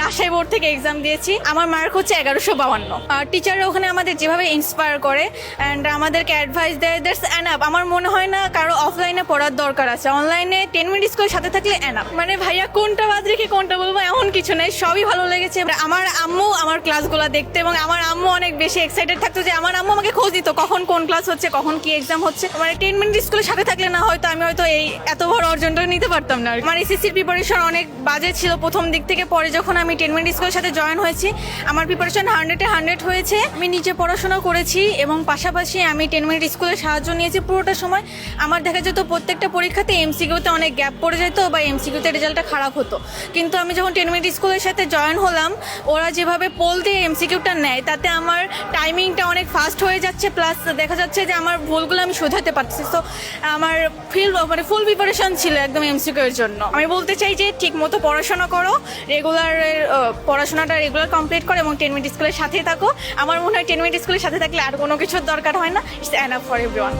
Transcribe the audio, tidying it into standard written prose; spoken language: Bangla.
রাজশাহী বোর্ড থেকে এক্সাম দিয়েছি। আমার মার্ক হচ্ছে 1152। আর টিচাররা ওখানে আমাদের যেভাবে ইন্সপায়ার করে অ্যান্ড আমাদেরকে অ্যাডভাইস দেয়, দ্যাটস এনাফ। আমার মনে হয় না কারো অফলাইনে পড়ার দরকার আছে, অনলাইনে 10 মিনিট স্কুলের সাথে থাকলে এনাফ। মানে ভাইয়া কোনটা বাদ রেখে কোনটা বলবো এমন কিছু নেই, সবই ভালো লেগেছে। আমার আম্মু আমার ক্লাসগুলো দেখতে এবং আমার আম্মু অনেক বেশি এক্সাইটেড থাকতো যে আমার আম্মু আমাকে খোঁজ দিত কখন কোন ক্লাস হচ্ছে, কখন কি এক্সাম হচ্ছে। মানে 10 মিনিট স্কুলের সাথে থাকলে না হয়তো আমি হয়তো এই এত বড় অর্জনটা নিতে পারতাম না। আমার এসএসসির প্রিপারেশন অনেক বাজে ছিল প্রথম দিক থেকে, পরে যখন আমি 10 মিনিট স্কুলের সাথে জয়েন হয়েছি আমার প্রিপারেশন 100-এ 100 হয়েছে। আমি নিজে পড়াশোনা করেছি এবং পাশাপাশি আমি 10 মিনিট স্কুলের সাহায্য নিয়েছি পুরোটা সময়। আমার দেখা যেত প্রত্যেকটা পরীক্ষাতে এমসিকিউতে অনেক গ্যাপ পড়ে যেত বা এমসিকিউতে রেজাল্টটা খারাপ হতো, কিন্তু আমি যখন 10 মিনিট স্কুলের সাথে জয়েন হলাম ওরা যেভাবে পোল দিয়ে এমসিকিউটা নেয় তাতে আমার টাইমিংটা অনেক ফাস্ট হয়ে যাচ্ছে, প্লাস দেখা যাচ্ছে যে আমার ভুলগুলো আমি শোধাতে পারছি। সো আমার ফুল প্রিপারেশন ছিল একদম এমসিকিউ এর জন্য। আমি বলতে চাই যে ঠিক মতো পড়াশোনা করো, পড়াশোনাটা রেগুলার কমপ্লিট করো এবং 10 মিনিট স্কুলের সাথেই থাকো। আমার মনে হয় 10 মিনিট স্কুলের সাথে থাকলে আর কোনো কিছুর দরকার হয় না, ইটস এনাফ ফর এভরিওয়ান।